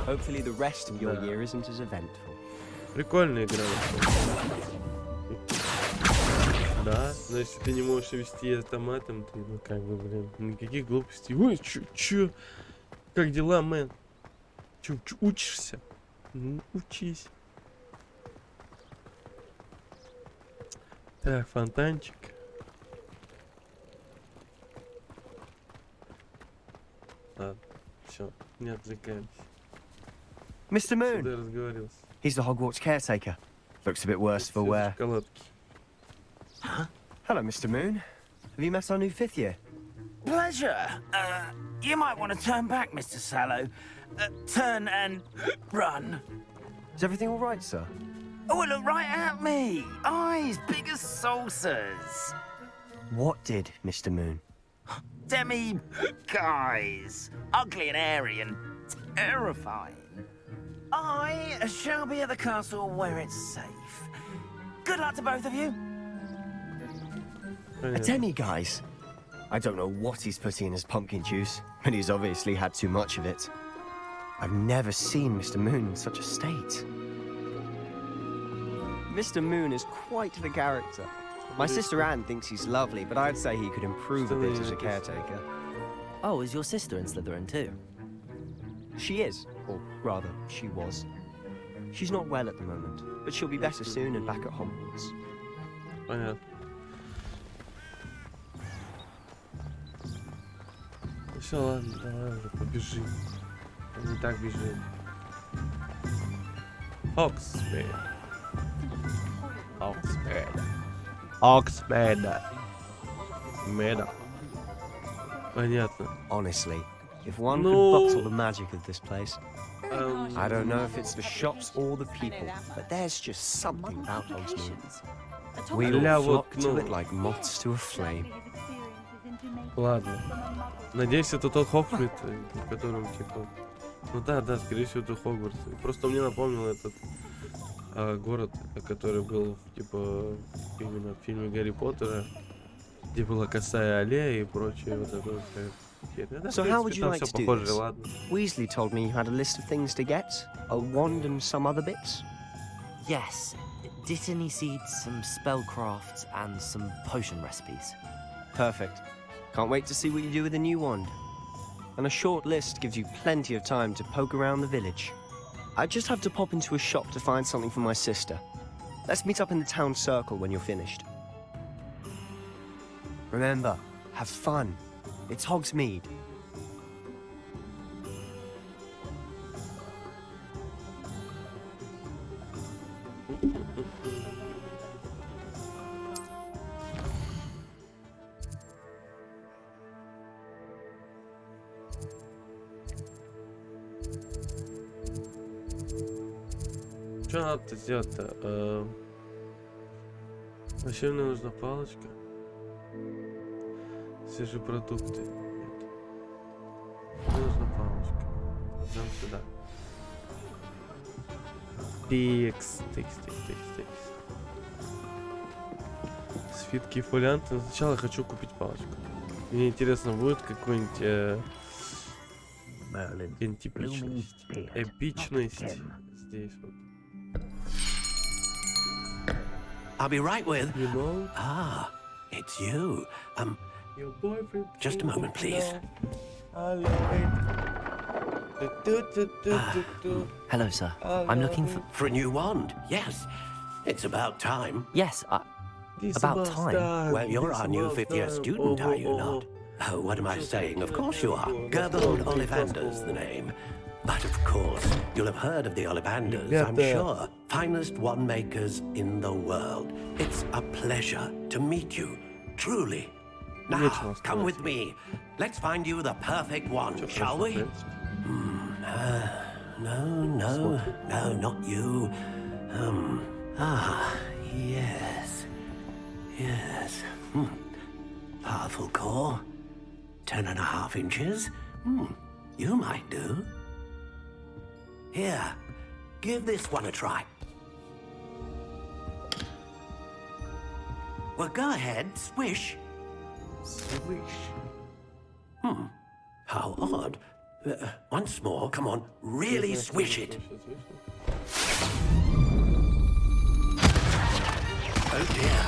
Hopefully the rest of your Да. year isn't as eventful. Прикольная игра. Да, но если ты не можешь вести автоматом, ты, ну как бы, блин, никаких глупостей. Ой, чё? Как дела, мэн? Чё, учишься? Ну, учись. Так, фонтанчик. Ладно, все, не отвлекаемся. Mr. Moon! Сюда разговорился. He's the Hogwarts caretaker. Looks a bit worse for wear. Шоколадки. Hello, Mr. Moon. Have you met our new 5th year? Pleasure. You might want to turn back, Mr. Sallow. Turn and run. Is everything all right, sir? Oh, look right at me. Eyes big as saucers. What did, Mr. Moon? Demi guys. Ugly and airy and terrifying. I shall be at the castle where it's safe. Good luck to both of you. A demi-guise? I don't know what he's putting in his pumpkin juice, but he's obviously had too much of it. I've never seen Mr. Moon in such a state. Mr. Moon is quite the character. My sister Anne thinks he's lovely, but I'd say he could improve a bit as a caretaker. Oh, is your sister in Slytherin too? She is, or rather, she was. She's not well at the moment, but she'll be better soon and back at Hogwarts. Понятно. Все, ладно, давай уже побежим. Не так бежим. Оксфорд. Меда. Понятно. Honestly, if one No. could bottle the magic of this place. I don't know if it's the shops or the people, but there's just something about Hogsmeade. We Бля, all вот, flock to ну. it like moths to a flame. Ладно. Надеюсь, это тот Хогвартс, в котором, типа... Ну да, скорее всего, это Хогвартс. Просто мне напомнил этот город, который был, типа, именно в фильме Гарри Поттера, где была косая аллея и прочее вот это вот. Да, So в how would принципе, you там like всё to do похоже, this? ладно. Weasley told me you had a list of things to get, a wand and some other bits. Yes. Dittany seeds, some spellcrafts, and some potion recipes. Perfect. Can't wait to see what you do with the new wand. And a short list gives you plenty of time to poke around the village. I just have to pop into a shop to find something for my sister. Let's meet up in the town circle when you're finished. Remember, have fun. It's Hogsmeade. Что надо сделать-то? Вообще мне нужна палочка. Свежие продукты. Нет. Мне нужна палочка. Идем сюда. Текс. Свитки и фолианты. Но сначала я хочу купить палочку. Мне интересно, будет какой-нибудь эпичность здесь вот. I'll be right with. You know? Ah, it's you. Your boyfriend. Just a moment, please. Hello, Hello, sir. I'm looking for... For a new wand, yes. It's about time. Yes, about time. Well, you're our new fifth-year student, are you not? Oh, what am I saying? Of course you are. Gerbold Ollivander's the name. But of course, you'll have heard of the Ollivanders, I'm sure. Finest wand makers in the world. It's a pleasure to meet you, truly. Now, come with me. Let's find you the perfect wand, shall we? No, not you. Yes. Powerful core. 10.5 inches. you might do. Here, give this one a try. Well, go ahead, swish. Swish. How odd. Once more, come on, really swish it. Oh dear.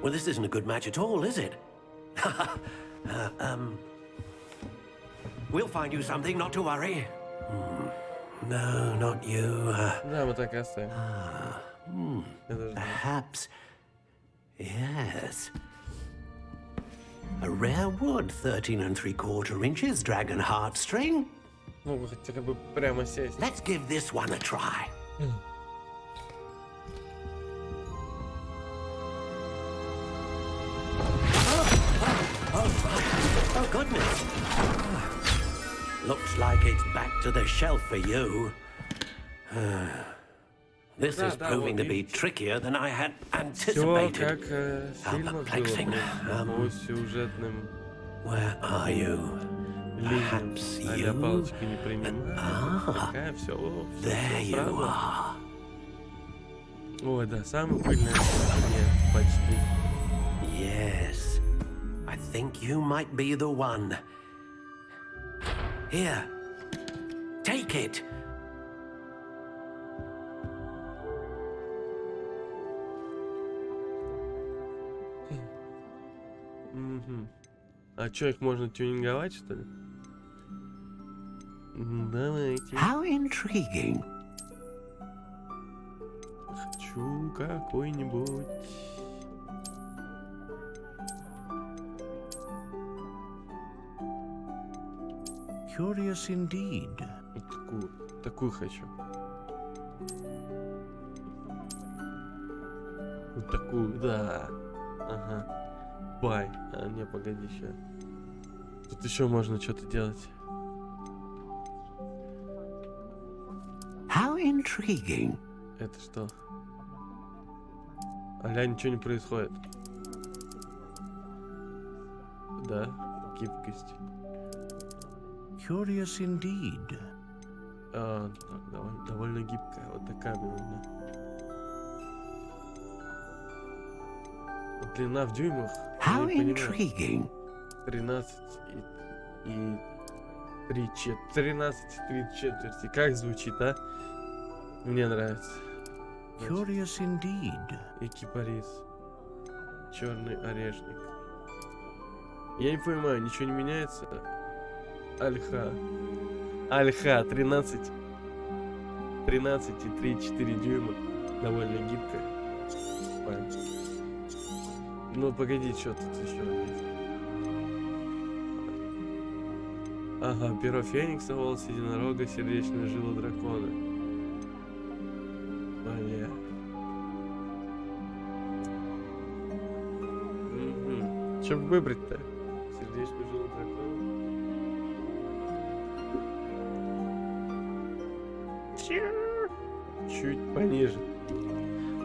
Well, this isn't a good match at all, is it? We'll find you something, not to worry. No, not you. Да, мы так и оставим. Perhaps. Yes. A rare wood, 13 3/4 inches, dragon heartstring. Ну, хотя бы прямо сесть. Let's give this one a try. Oh, goodness. Looks like it's back to the shelf for you. This is proving to be trickier than I had Все anticipated. как в фильмах Perplexing. было, по сюжетным Where are you? линиям. Perhaps А-ля you? палочка не принимает. Такая, все, There you are. Ой, да, самый пыльный нет, почти. Yes. I think you might be the one. Here. Take it. А чё, их можно тюнинговать, что ли? Давайте. How intriguing. Хочу какой-нибудь. Curious indeed. Вот такую хочу. Вот такую, да. Ага. Бай. А, не, погоди сейчас. Тут еще можно что-то делать. How intriguing. Это что? А-ля ничего не происходит. Да, гибкость. Curious indeed. Так, довольно гибкая. Вот такая была. Длина в дюймах. How intriguing. 13 и 3 четверти. 13 и 3 четверти. Как звучит, а? Мне нравится. Curious indeed. И кипарис. Черный орешник. Я не понимаю, ничего не меняется. Альха. Альха 13 и 3,4 дюйма. Довольно гибкая. Ну погоди, что тут еще есть? Ага, перо феникса, волос единорога, сердечная жила дракона. Бля. Что выбрать-то? Сердечную жилу дракона. Чуть пониже.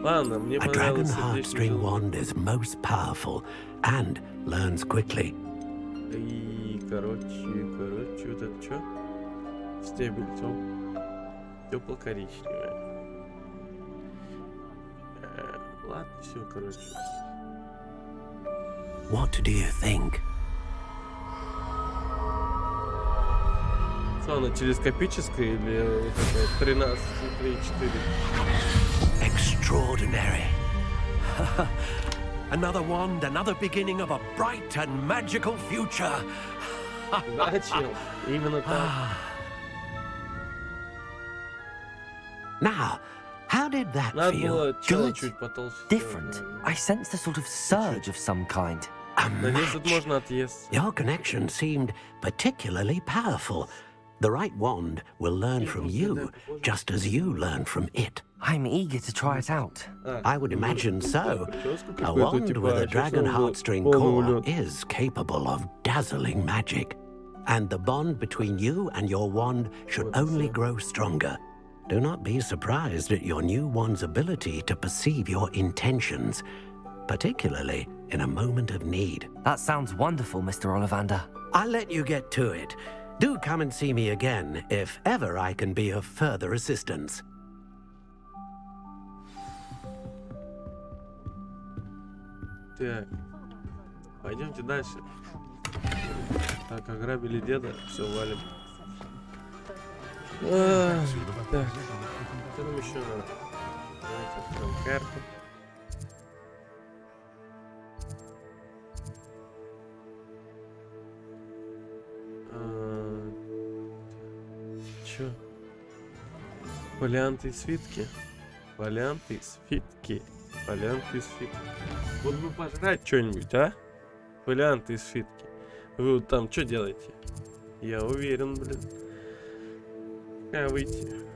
Ладно, мне A dragon понравилось heartstring wand is most powerful and learns quickly. И, короче, вот это что? Стебель тепло-коричневый. Ладно, все, короче. What do you think? Что, она телескопическая или какая? 13,3,4? Extraordinary. Another wand, another beginning of a bright and magical future. Да, чел, именно так. Now, how did that Надо feel? было чела Good. чуть потолще. Different. I sensed a sort of surge of some kind. A Да нет, тут match. можно отъезд. Your connection seemed particularly powerful. The right wand will learn from you, just as you learn from it. I'm eager to try it out. I would imagine so. A wand with a dragon heartstring core is capable of dazzling magic. And the bond between you and your wand should only grow stronger. Do not be surprised at your new wand's ability to perceive your intentions. particularly in a moment of need. That sounds wonderful, Mr. Ollivander. I'll let you get to it. Do come and see me again if ever I can be of further assistance. Так, пойдемте дальше. Так, ограбили деда, все, валим. Так, что нам еще надо? Давайте откроем карту. Чё? Фолианты и свитки. Фолианты и свитки. Фолианты и свитки. Вот бы пожрать что-нибудь, а? Фолианты и свитки. Вы вот там что делаете? Я уверен, блин. Как выйти?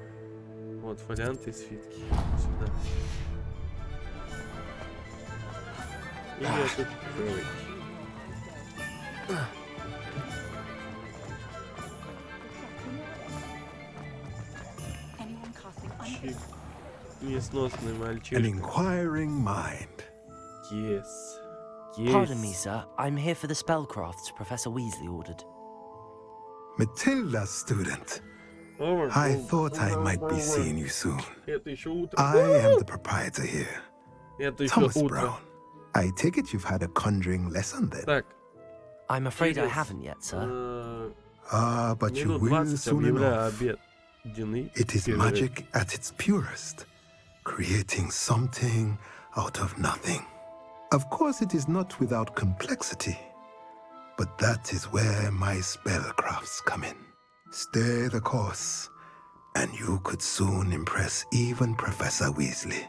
Вот фолианты и свитки. Сюда. И я тут выйти. Чик. Несносный мальчик. An inquiring mind. Yes. Pardon me, sir. I'm here for the spellcrafts Professor Weasley ordered. Matilda, student. I thought I might be seeing you soon. Это еще утро. I am the proprietor here. Это еще Thomas утро. Brown. I take it you've had a conjuring lesson then. Так. I'm afraid I haven't yet, sir. But you Минут will 20 soon объявляю enough. обед. Дины. It is magic at its purest, creating something out of nothing. Of course, it is not without complexity, but that is where my spellcrafts come in. Stay the course, and you could soon impress even Professor Weasley.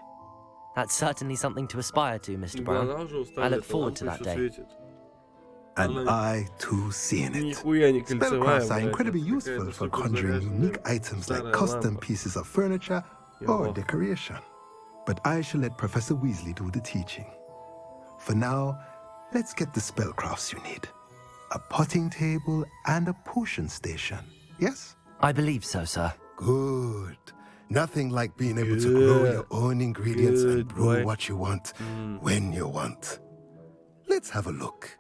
That's certainly something to aspire to, Mr. Brown. I look forward to that day. And I too seen it. Нихуя не кольцевая, Spellcrafts are блядь. incredibly useful Какая-то for супер conjuring заряженная unique items like старая custom лампа. pieces of furniture or Йо. decoration. But I shall let Professor Weasley do the teaching. For now, let's get the spellcrafts you need. A potting table and a potion station. Yes? I believe so, sir. Good. Nothing like being able to grow your own ingredients and Good brew boy. what you want when you want. Let's have a look.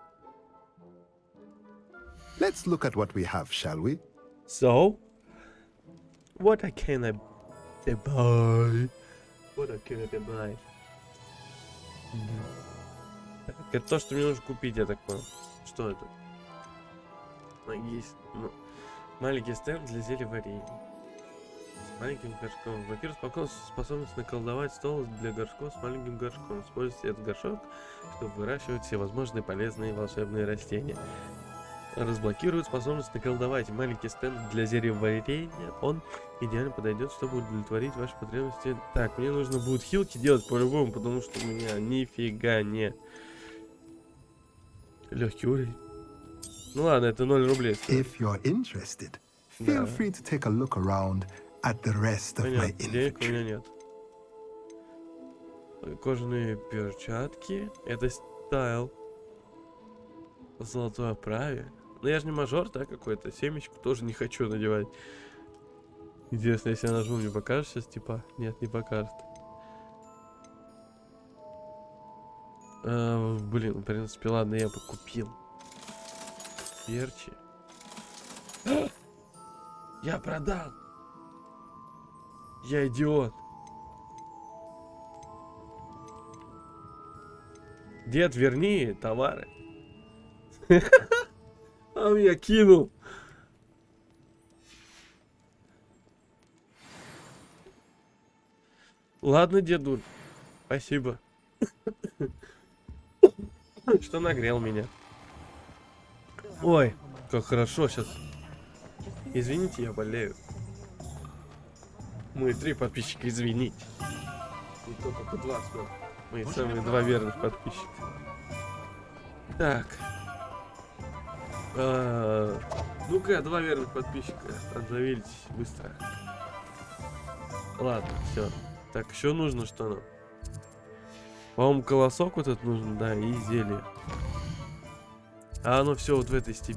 Let's look at what we have, shall we? So, what can I buy? What can I buy? Так, это то, что мне нужно купить, я так понял. Что это? Есть маленький стенд для зелья варенья. С маленьким горшком. Вампир способность наколдовать стол для горшков с маленьким горшком. Используйте этот горшок, чтобы выращивать всевозможные полезные волшебные растения. Разблокирует способность наколдовать. Маленький стенд для зелья варенья. Он идеально подойдет, чтобы удовлетворить ваши потребности. Так, мне нужно будет хилки делать по-любому, потому что у меня нифига не легкий уровень. Ну ладно, это 0 рублей. If you're interested, feel free to take a look around at the rest of my Понятно, денег у меня inventory. нет. Кожаные перчатки. Это стайл. Золотой оправе. Но я же не мажор, да, какой-то. Семечку тоже не хочу надевать. Интересно, если я нажму, мне покажет сейчас, типа? Нет, не покажет. Блин, в принципе, ладно, я бы купил. Перчи. Я продал. Я идиот. Дед, верни товары. А меня кинул. Ладно, дедуль. Спасибо. Что нагрел меня. Ой, как хорошо сейчас. Извините, я болею. Мы 3 подписчика, извините. И только 2 смотрят. Мои самые 2 верных подписчика. Так. Ну-ка, 2 верных подписчика. Отзовитесь быстро. Ладно, все. Так, еще нужно что нам? По-моему, колосок вот этот нужен, да, и зелье. А оно все вот в этой степи.